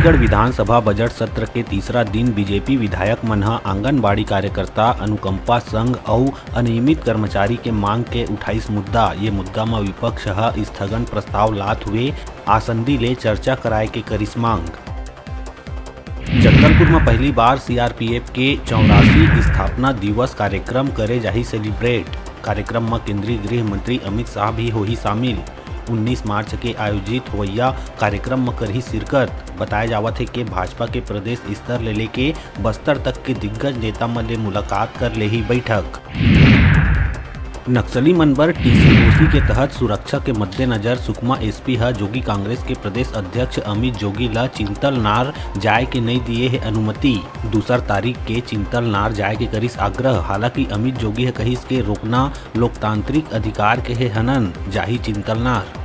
छत्तीसगढ़ विधानसभा budget सत्र के तीसरा दिन बीजेपी विधायक मन ह आंगनबाड़ी कार्यकर्ता, अनुकंपा संघ अउ अनियमित कर्मचारी के मांग के उठाइस मुद्दा। ये मुद्दा में विपक्ष ह स्थगन प्रस्ताव लात हुए आसंदी ले चर्चा कराए के करिस मांग। जगदलपुर में पहली बार सीआरपीएफ के 84 स्थापना दिवस कार्यक्रम करे जाही सेलिब्रेट। कार्यक्रम में केंद्रीय गृह मंत्री अमित शाह भी होही शामिल। 19 मार्च के आयोजित होइया कार्यक्रम में करही शिरकत। बताया जावत है कि भाजपा के प्रदेश स्तर ले लेके बस्तर तक के दिग्गज नेता मन ले मुलाकात कर लेही बैठक। नक्सली मन बर टीसीओसी के तहत सुरक्षा के मद्देनजर सुकमा एसपी ह जोगी कांग्रेस के प्रदेश अध्यक्ष अमित जोगी ला चिंतलनार जाए के नहीं दिए है अनुमति। दूसर तारीख के चिंतलनार जाए के करिस आग्रह। हालांकि अमित जोगी है कहिस के रोकना लोकतांत्रिक अधिकार के है हनन, जाही चिंतलनार।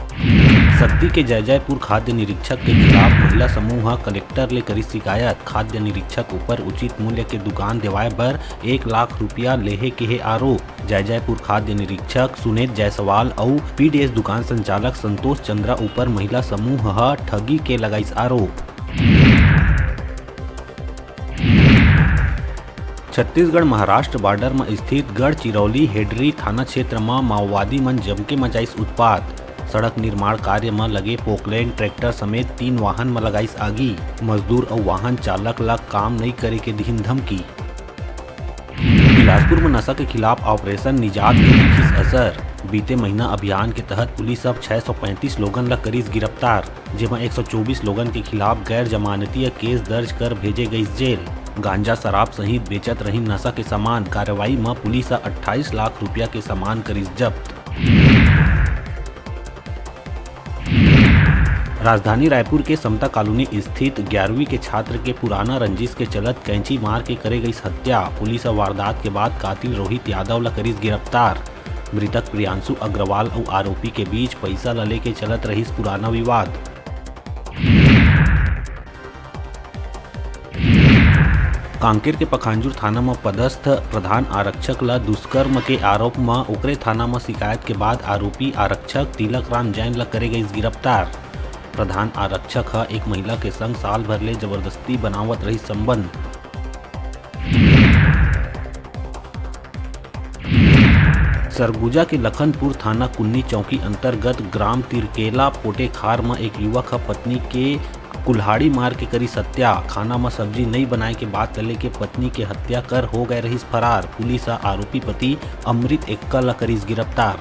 सक्ती के जयजयपुर खाद्य निरीक्षक के खिलाफ महिला समूह कलेक्टर ले करी शिकायत। खाद्य निरीक्षक ऊपर उचित मूल्य के दुकान देवाए बर 1 लाख रुपया लेहे के है आरोप। जयजयपुर खाद्य निरीक्षक सुनीत जायसवाल और पीडीएस दुकान संचालक संतोष चंद्रा ऊपर महिला समूह ह ठगी के लगाइस आरोप। छत्तीसगढ़ महाराष्ट्र बॉर्डर में स्थित गढ़चिरौली हेडरी थाना क्षेत्र में माओवादी मन जमके मचाइस उत्पात। सड़क निर्माण कार्य में लगे पोकलैंड ट्रैक्टर समेत 3 वाहन में लगाइस आगी। मजदूर और वाहन चालक ला काम नहीं करे के दीन धमकी। बिलासपुर में नशा के खिलाफ ऑपरेशन निजात के दिखिस असर। बीते महीना अभियान के तहत पुलिस अब 635 लोगन ला करिस गिरफ्तार, जेमा 124 लोगन के खिलाफ गैर जमानतीय केस दर्ज कर भेजे गईस जेल। गांजा शराब सहित बेचत रही नशा के सामान। कार्रवाई में पुलिस 28 लाख रुपया के सामान करिस जब्त। राजधानी रायपुर के समता कॉलोनी स्थित 11वीं के छात्र के पुराना रंजिश के चलत कैंची मार के करे गई हत्या। पुलिस वारदात के बाद कातिल रोहित यादव ला करिस गिरफ्तार। मृतक प्रियांशु अग्रवाल और आरोपी के बीच पैसा ला लेके चलत रहिस पुराना विवाद। कांकेर के पखांजूर थाना में पदस्थ प्रधान आरक्षक ला दुष्कर्म के आरोप में ओकरे थाना में शिकायत के बाद आरोपी आरक्षक तिलक राम जैन ला करे गई गिरफ्तार। प्रधान आरक्षक ह एक महिला के संग साल भर ले जबरदस्ती बनावत रही संबंध। सरगुजा के लखनपुर थाना कुन्नी चौकी अंतर्गत ग्राम तिरकेला पोटेखार में एक युवक ह पत्नी के कुल्हाड़ी मार के करी हत्या। खाना में सब्जी नहीं बनाए के बाद तले के पत्नी के हत्या कर हो गए रही फरार। पुलिस आरोपी पति अमृत एक्का ला करिस गिरफ्तार।